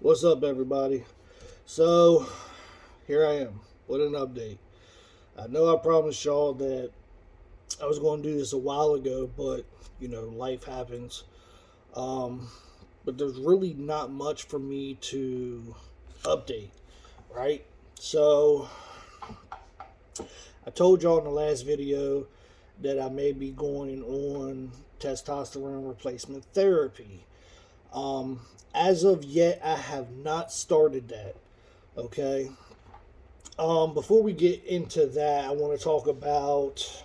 What's up, everybody? So, here I am with an update. I know I promised y'all that I was going to do this a while ago, but life happens. Um, but there's really not much for me to update, right? So, I told y'all in the last video that I may be going on testosterone replacement therapy. Um, as of yet, I have not started that. Okay. Before we get into that, I want to talk about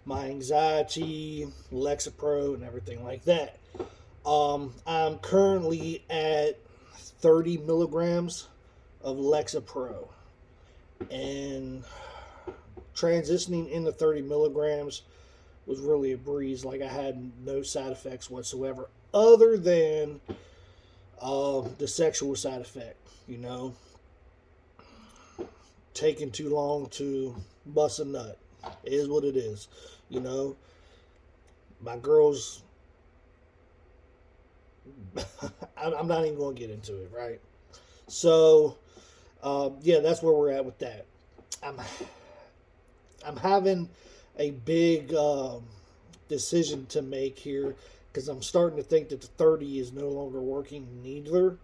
my anxiety, Lexapro, and everything like that. I'm currently at 30 milligrams of Lexapro, and transitioning into 30 milligrams was really a breeze. Like, I had no side effects whatsoever, other than the sexual side effect. Taking too long to bust a nut. It is what it is. You know, my girls, I'm not even going to get into it, right? So, yeah, that's where we're at with that. I'm, I'm having a big decision to make here because I'm starting to think that the 30 is no longer working neither.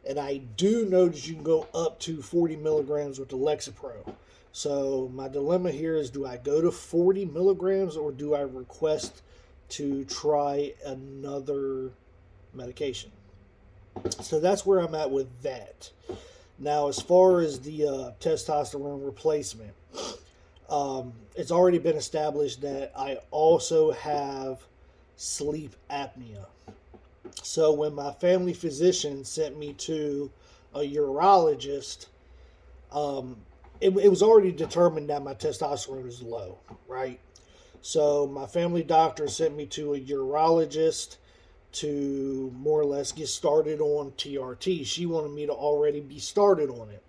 And I do know that you can go up to 40 milligrams with the Lexapro. So my dilemma here is, do I go to 40 milligrams or do I request to try another medication? So that's where I'm at with that. Now, as far as the testosterone replacement, it's already been established that I also have sleep apnea. So when my family physician sent me to a urologist, um, it was already determined that my testosterone is low, right? So my family doctor sent me to a urologist to more or less get started on TRT. She wanted me to already be started on it.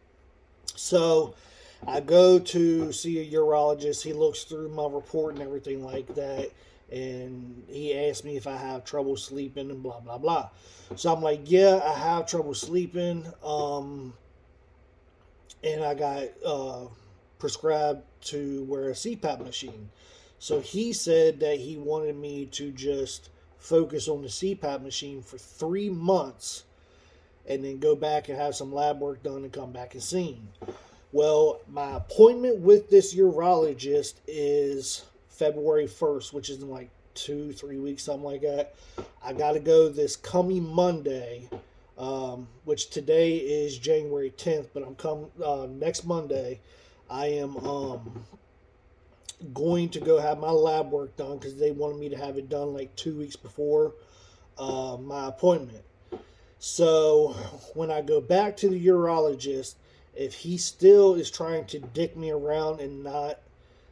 So I go to see a urologist. He looks through my report and everything like that. And he asked me if I have trouble sleeping and blah, blah, blah. So I'm like, yeah, I have trouble sleeping. And I got prescribed to wear a CPAP machine. So he said that he wanted me to just focus on the CPAP machine for 3 months and then go back and have some lab work done and come back and see him. Well, my appointment with this urologist is February 1st, which is in like 2, 3 weeks, something like that. I got to go this coming Monday, which today is January 10th, but next Monday. I am going to go have my lab work done because they wanted me to have it done like 2 weeks before my appointment. So when I go back to the urologist, if he still is trying to dick me around and not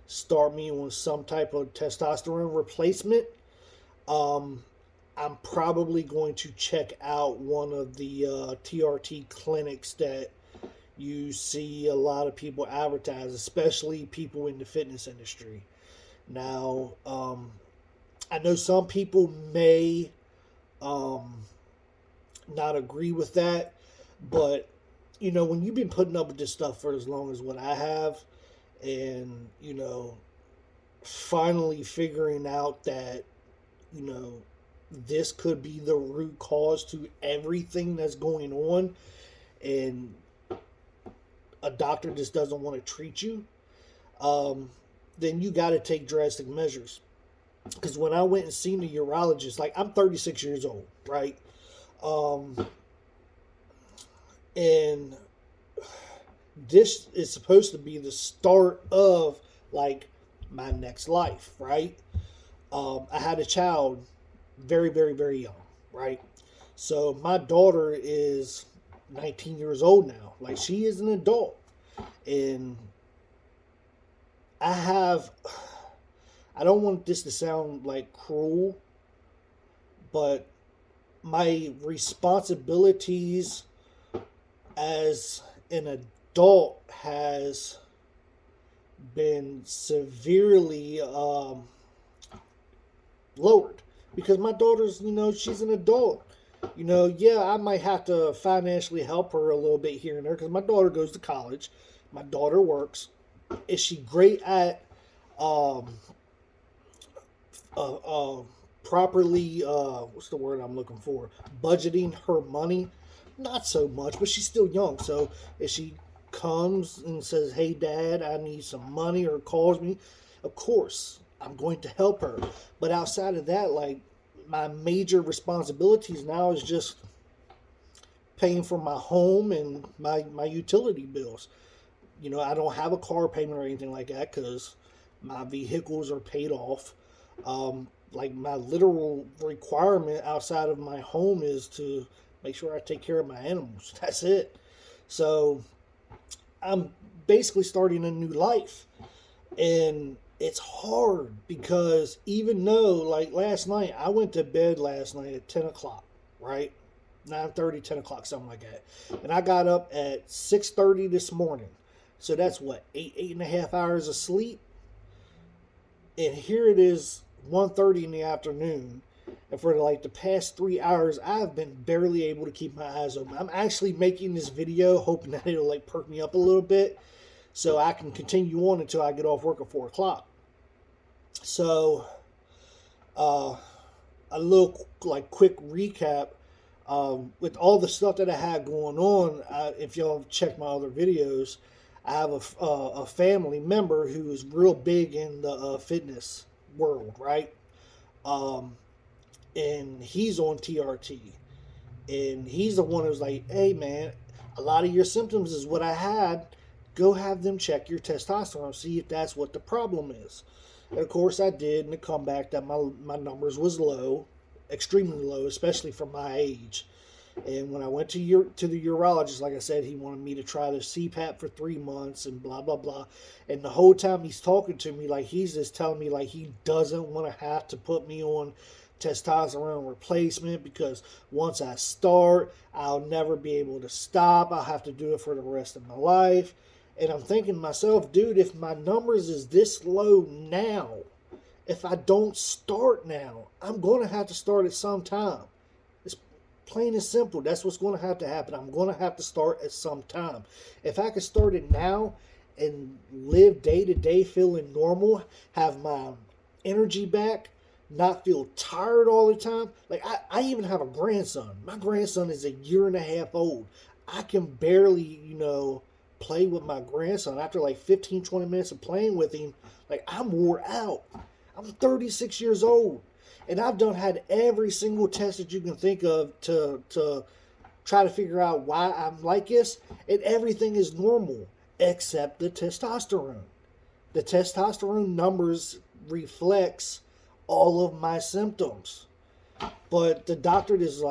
start me on some type of testosterone replacement, um, I'm probably going to check out one of the TRT clinics that you see a lot of people advertise, especially people in the fitness industry. Now, I know some people may um, not agree with that, but when you've been putting up with this stuff for as long as what I have, and finally figuring out that you know this could be the root cause to everything that's going on, and a doctor just doesn't want to treat you, um, then you got to take drastic measures. Because when I went and seen a urologist, like, I'm 36 years old, right? Um, and this is supposed to be the start of, like, my next life, right? I had a child very, very, very young, right? So my daughter is 19 years old now. Like, she is an adult. And I have, I don't want this to sound like cruel, but my responsibilities as an adult has been severely lowered because my daughter's, she's an adult. yeah, I might have to financially help her a little bit here and there because my daughter goes to college. My daughter works. Is she great at um, uh, uh, properly, what's the word I'm looking for? Budgeting her money? Not so much, but she's still young. So if she comes and says, "Hey, Dad, I need some money," or calls me, of course, I'm going to help her. But outside of that, like, my major responsibilities now is just paying for my home and my utility bills. I don't have a car payment or anything like that because my vehicles are paid off. Like, my literal requirement outside of my home is to make sure I take care of my animals. That's it. So I'm basically starting a new life. And it's hard because even though, like, last night, I went to bed last night at 10 o'clock, right? 9:30, 10 o'clock, something like that. And I got up at 6:30 this morning. So that's what, 8.5 hours of sleep? And here it is, 1:30 in the afternoon. And for like the past 3 hours, I've been barely able to keep my eyes open. I'm actually making this video hoping that it'll like perk me up a little bit so I can continue on until I get off work at 4 o'clock. So, uh, a little like quick recap. With all the stuff that I had going on, if y'all check my other videos, I have a family member who is real big in the fitness world, right? Um, and he's on TRT, and he's the one who's like, "Hey, man, a lot of your symptoms is what I had. Go have them check your testosterone, see if that's what the problem is." And of course, I did, and it come back that my numbers was low, extremely low, especially for my age. And when I went to the urologist, like I said, he wanted me to try the CPAP for 3 months and blah blah blah. And the whole time he's talking to me, like, he's just telling me like he doesn't want to have to put me on testosterone replacement because once I start, I'll never be able to stop. I'll have to do it for the rest of my life. And I'm thinking to myself, dude, if my numbers is this low now, if I don't start now, I'm going to have to start at some time. It's plain and simple. That's what's going to have to happen. I'm going to have to start at some time. If I can start it now and live day to day feeling normal, have my energy back, not feel tired all the time. Like, I even have a grandson. My grandson is a year and a half old. I can barely, play with my grandson. After like 15, 20 minutes of playing with him, like, I'm wore out. I'm 36 years old. And I've had every single test that you can think of to try to figure out why I'm like this. And everything is normal except the testosterone. The testosterone numbers reflects all of my symptoms. But the doctor is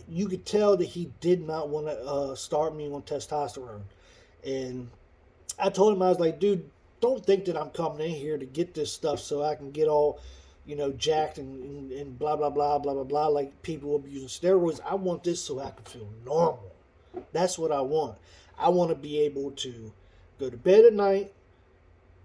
you could tell that he did not want to start me on testosterone. And I told him, I was like, dude, don't think that I'm coming in here to get this stuff so I can get all, jacked and blah, blah, blah, blah, blah, blah, like people abusing steroids. I want this so I can feel normal. That's what I want. I want to be able to go to bed at night,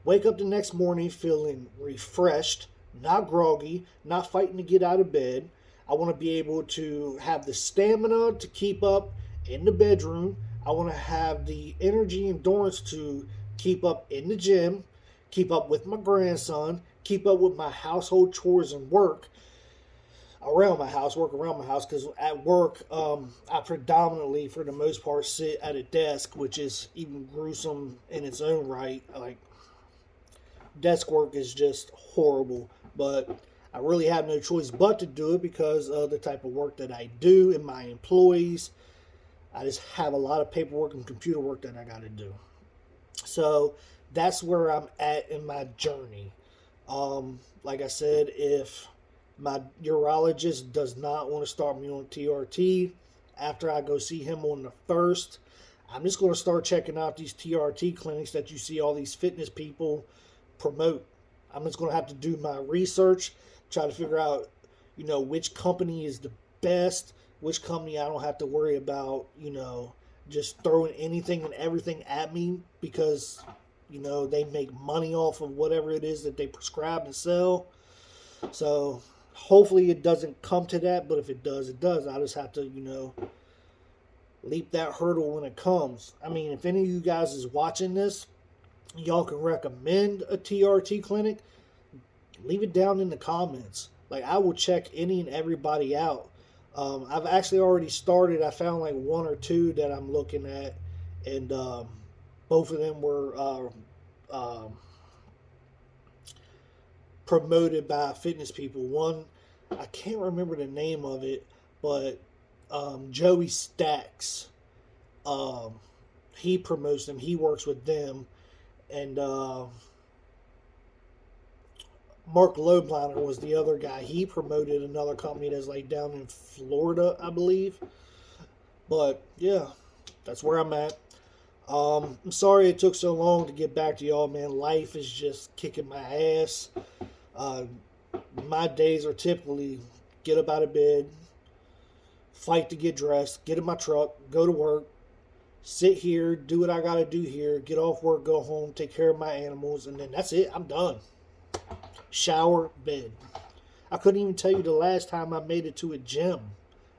wake up the next morning feeling refreshed, not groggy, not fighting to get out of bed. I want to be able to have the stamina to keep up in the bedroom. I want to have the energy, endurance to keep up in the gym, keep up with my grandson, keep up with my household chores and work around my house, because at work, I predominantly, for the most part, sit at a desk, which is even gruesome in its own right. Like, desk work is just horrible, but I really have no choice but to do it because of the type of work that I do and my employees. I just have a lot of paperwork and computer work that I got to do. So that's where I'm at in my journey. Like I said, if my urologist does not want to start me on TRT after I go see him on the 1st, I'm just going to start checking out these TRT clinics that you see all these fitness people promote. I'm just going to have to do my research, try to figure out, which company is the best, which company I don't have to worry about, just throwing anything and everything at me because, they make money off of whatever it is that they prescribe and sell. So Hopefully it doesn't come to that, but if it does, it does. I just have to, leap that hurdle when it comes. I mean, if any of you guys is watching this, y'all can recommend a TRT clinic, leave it down in the comments. Like, I will check any and everybody out. I've actually already started. I found like one or two that I'm looking at, and both of them were promoted by fitness people. One, I can't remember the name of it, but Joey Stacks, he promotes them. He works with them, and Mark Lobliner was the other guy. He promoted another company that's like down in Florida, I believe. But yeah, that's where I'm at. I'm sorry it took so long to get back to y'all, man. Life is just kicking my ass. My days are typically get up out of bed, fight to get dressed, get in my truck, go to work, sit here, do what I gotta do here, get off work, go home, take care of my animals, and then that's it. I'm done. Shower, bed. I couldn't even tell you the last time I made it to a gym.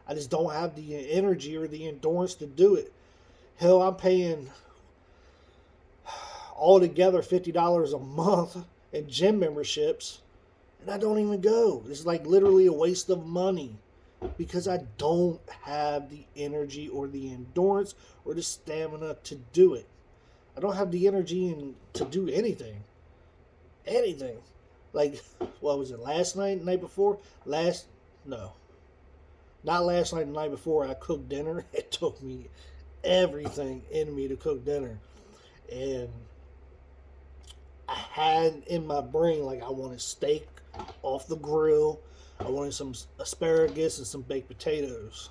I just don't have the energy or the endurance to do it. Hell, I'm paying altogether $50 a month in gym memberships, and I don't even go. It's like literally a waste of money because I don't have the energy or the endurance or the stamina to do it. I don't have the energy to do anything. Anything. Like, what was it, last night, the night before? No. Not last night, the night before, I cooked dinner. It took me everything in me to cook dinner. And I had in my brain, like, I wanted steak off the grill. I wanted some asparagus and some baked potatoes.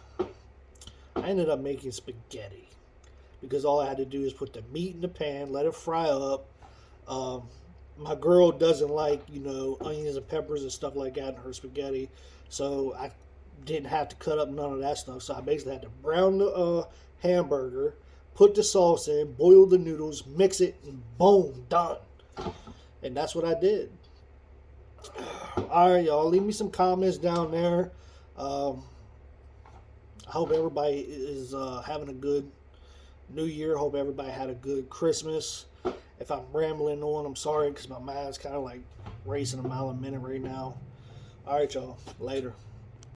I ended up making spaghetti because all I had to do is put the meat in the pan, let it fry up. My girl doesn't like, onions and peppers and stuff like that in her spaghetti. So I didn't have to cut up none of that stuff. So I basically had to brown the hamburger, put the sauce in, boil the noodles, mix it, and boom, done. And that's what I did. All right, y'all. Leave me some comments down there. I hope everybody is having a good New Year. Hope everybody had a good Christmas. If I'm rambling on, I'm sorry because my mind's kind of like racing a mile a minute right now. All right, y'all. Later.